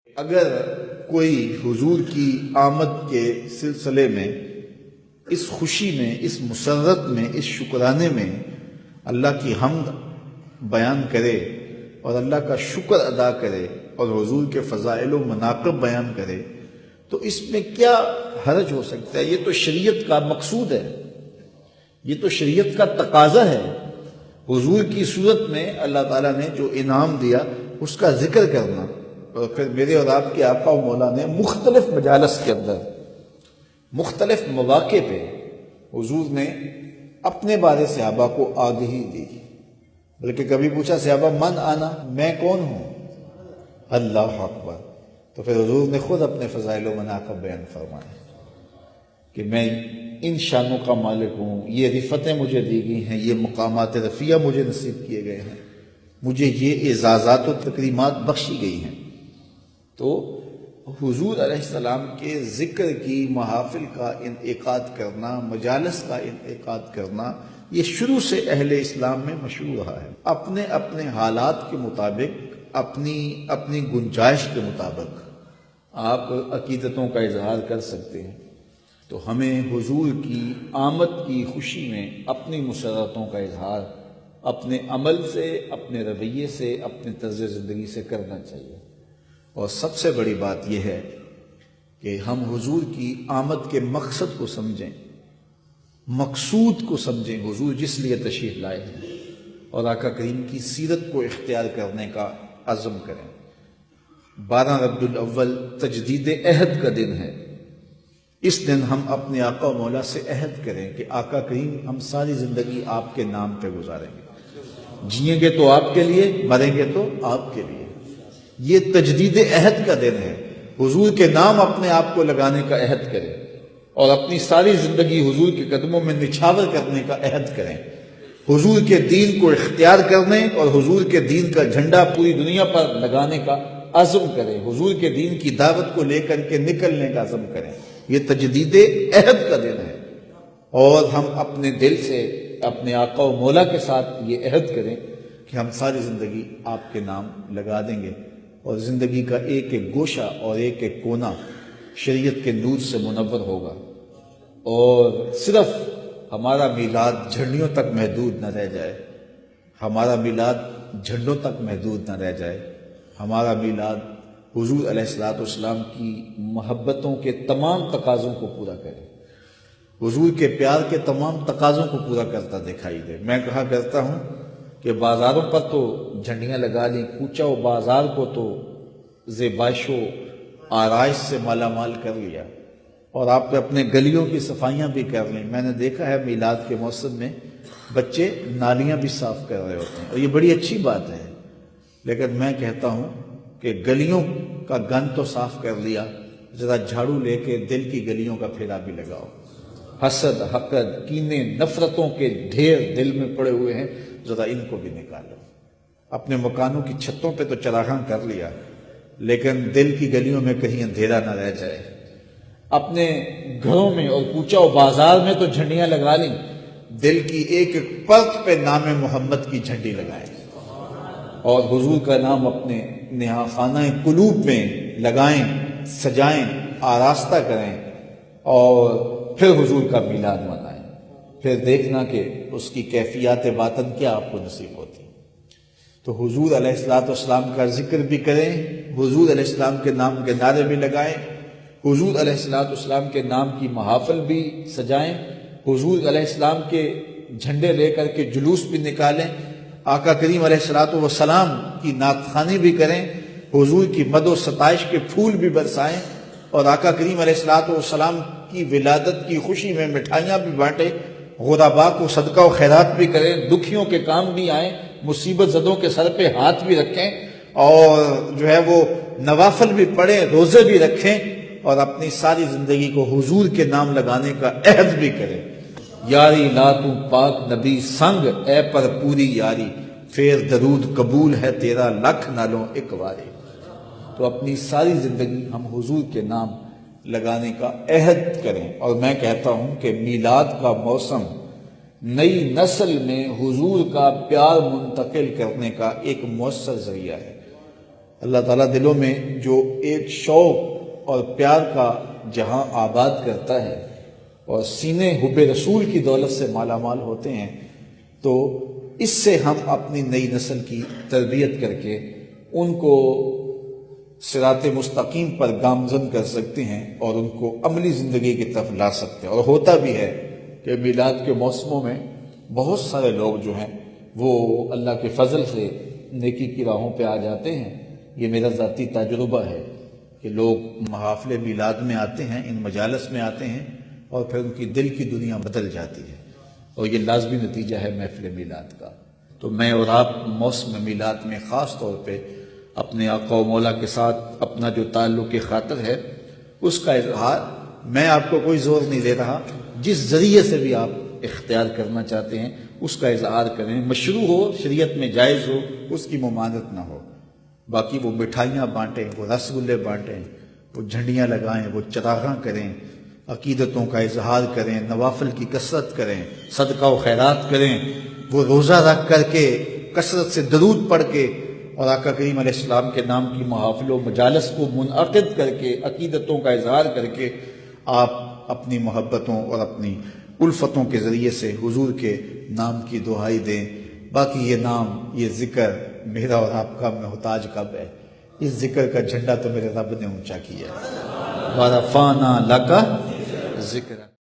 اگر کوئی حضور کی آمد کے سلسلے میں، اس خوشی میں، اس مسرت میں، اس شکرانے میں اللہ کی حمد بیان کرے اور اللہ کا شکر ادا کرے اور حضور کے فضائل و مناقب بیان کرے، تو اس میں کیا حرج ہو سکتا ہے؟ یہ تو شریعت کا مقصود ہے، یہ تو شریعت کا تقاضا ہے۔ حضور کی صورت میں اللہ تعالیٰ نے جو انعام دیا اس کا ذکر کرنا، اور پھر میرے اور آپ کے آقا و مولا نے مختلف مجالس کے اندر، مختلف مواقع پہ حضور نے اپنے بارے صحابہ کو آگہی دی، بلکہ کبھی پوچھا صحابہ من آنا، میں کون ہوں؟ اللہ اکبر۔ تو پھر حضور نے خود اپنے فضائل و مناقب بیان فرمائے کہ میں ان شانوں کا مالک ہوں، یہ رفتیں مجھے دی گئی ہیں، یہ مقامات رفیع مجھے نصیب کیے گئے ہیں، مجھے یہ اعزازات و تکریمات بخشی گئی ہیں۔ تو حضور علیہ السلام کے ذکر کی محافل کا انعقاد کرنا، مجالس کا انعقاد کرنا، یہ شروع سے اہل اسلام میں مشہور رہا ہے۔ اپنے اپنے حالات کے مطابق، اپنی گنجائش کے مطابق آپ عقیدتوں کا اظہار کر سکتے ہیں۔ تو ہمیں حضور کی آمد کی خوشی میں اپنی مسرتوں کا اظہار اپنے عمل سے، اپنے رویے سے، اپنے طرز زندگی سے کرنا چاہیے۔ اور سب سے بڑی بات یہ ہے کہ ہم حضور کی آمد کے مقصد کو سمجھیں، مقصود کو سمجھیں، حضور جس لیے تشریف لائے ہیں، اور آقا کریم کی سیرت کو اختیار کرنے کا عزم کریں۔ 12 ربیع الاول تجدید عہد کا دن ہے۔ اس دن ہم اپنے آقا و مولا سے عہد کریں کہ آقا کریم ہم ساری زندگی آپ کے نام پہ گزاریں گے، جئیں گے تو آپ کے لیے، مریں گے تو آپ کے لیے۔ یہ تجدید عہد کا دن ہے۔ حضور کے نام اپنے آپ کو لگانے کا عہد کریں اور اپنی ساری زندگی حضور کے قدموں میں نچھاور کرنے کا عہد کریں، حضور کے دین کو اختیار کرنے اور حضور کے دین کا جھنڈا پوری دنیا پر لگانے کا عزم کریں، حضور کے دین کی دعوت کو لے کر کے نکلنے کا عزم کریں۔ یہ تجدید عہد کا دن ہے، اور ہم اپنے دل سے اپنے آقا و مولا کے ساتھ یہ عہد کریں کہ ہم ساری زندگی آپ کے نام لگا دیں گے، اور زندگی کا ایک ایک گوشہ اور ایک ایک کونا شریعت کے نور سے منور ہوگا، اور صرف ہمارا میلاد جھنڈیوں تک محدود نہ رہ جائے، ہمارا میلاد جھنڈوں تک محدود نہ رہ جائے، ہمارا میلاد حضور علیہ السلام کی محبتوں کے تمام تقاضوں کو پورا کرے، حضور کے پیار کے تمام تقاضوں کو پورا کرتا دکھائی دے۔ میں کہا کرتا ہوں کہ بازاروں پر تو جھنڈیاں لگا لیں، کوچہ و بازار کو تو زیبائش و آرائش سے مالا مال کر لیا، اور آپ نے اپنے گلیوں کی صفائیاں بھی کر لیں۔ میں نے دیکھا ہے میلاد کے موسم میں بچے نالیاں بھی صاف کر رہے ہوتے ہیں، اور یہ بڑی اچھی بات ہے، لیکن میں کہتا ہوں کہ گلیوں کا گند تو صاف کر لیا، ذرا جھاڑو لے کے دل کی گلیوں کا پھیلا بھی لگاؤ۔ حسد، حقد، کینے، نفرتوں کے ڈھیر دل میں پڑے ہوئے ہیں، ذرا ان کو بھی نکالو۔ اپنے مکانوں کی چھتوں پہ تو چراغاں کر لیا، لیکن دل کی گلیوں میں کہیں اندھیرا نہ رہ جائے۔ اپنے گھروں میں اور کوچہ و بازار میں تو جھنڈیاں لگا لیں، دل کی ایک ایک پرت پہ نام محمد کی جھنڈی لگائیں، اور حضور کا نام اپنے نہا خانہ قلوب میں لگائیں، سجائیں، آراستہ کریں، اور پھر حضور کا میلاد منائیں۔ پھر دیکھنا کہ اس کی کیفیات باطن کیا آپ کو نصیب ہوتی۔ تو حضور علیہ السلام کا ذکر بھی کریں، حضور علیہ السلام کے نام کے نعرے بھی لگائیں، حضور علیہ السلام کے نام کی محافل بھی سجائیں، حضور علیہ السلام کے جھنڈے لے کر کے جلوس بھی نکالیں، آقا کریم علیہ السلام کی نعت خوانی بھی کریں، حضور کی مد و ستائش کے پھول بھی برسائیں، اور آقا کریم علیہ السلام کی ولادت کی خوشی میں مٹھائیاں بھی بانٹیں، غرباء کو صدقہ و خیرات بھی کریں، دکھیوں کے کام بھی آئیں، مصیبت زدوں کے سر پہ ہاتھ بھی رکھیں، اور جو ہے وہ نوافل بھی پڑھیں، روزے بھی رکھیں، اور اپنی ساری زندگی کو حضور کے نام لگانے کا عہد بھی کریں۔ یاری لا تو پاک نبی سنگ، اے پر پوری یاری، پھر درود قبول ہے تیرا لکھ نالوں ایک واری۔ تو اپنی ساری زندگی ہم حضور کے نام لگانے کا عہد کریں، اور میں کہتا ہوں کہ میلاد کا موسم نئی نسل میں حضور کا پیار منتقل کرنے کا ایک مؤثر ذریعہ ہے۔ اللہ تعالیٰ دلوں میں جو ایک شوق اور پیار کا جہاں آباد کرتا ہے اور سینے حب رسول کی دولت سے مالا مال ہوتے ہیں، تو اس سے ہم اپنی نئی نسل کی تربیت کر کے ان کو صراط مستقیم پر گامزن کر سکتے ہیں اور ان کو عملی زندگی کی طرف لا سکتے ہیں۔ اور ہوتا بھی ہے کہ میلاد کے موسموں میں بہت سارے لوگ جو ہیں وہ اللہ کے فضل سے نیکی کی راہوں پہ آ جاتے ہیں۔ یہ میرا ذاتی تجربہ ہے کہ لوگ محافل میلاد میں آتے ہیں، ان مجالس میں آتے ہیں، اور پھر ان کی دل کی دنیا بدل جاتی ہے، اور یہ لازمی نتیجہ ہے محفل میلاد کا۔ تو میں اور آپ موسم میلاد میں خاص طور پہ اپنے آقا و مولا کے ساتھ اپنا جو تعلق خاطر ہے اس کا اظہار، میں آپ کو کوئی زور نہیں دے رہا، جس ذریعے سے بھی آپ اختیار کرنا چاہتے ہیں اس کا اظہار کریں، مشروع ہو، شریعت میں جائز ہو، اس کی ممانعت نہ ہو۔ باقی وہ مٹھائیاں بانٹیں، وہ رس گلے بانٹیں، وہ جھنڈیاں لگائیں، وہ چراغاں کریں، عقیدتوں کا اظہار کریں، نوافل کی کثرت کریں، صدقہ و خیرات کریں، وہ روزہ رکھ کر کے کثرت سے درود پڑھ کے اور آقا کریم علیہ السلام کے نام کی محافل و مجالس کو منعقد کر کے عقیدتوں کا اظہار کر کے آپ اپنی محبتوں اور اپنی الفتوں کے ذریعے سے حضور کے نام کی دعائی دیں۔ باقی یہ نام، یہ ذکر میرا اور آپ کا محتاج کب ہے؟ اس ذکر کا جھنڈا تو میرے رب نے اونچا کیا ہے۔ وَرَفَعْنَا لَكَ ذِكْرَكَ۔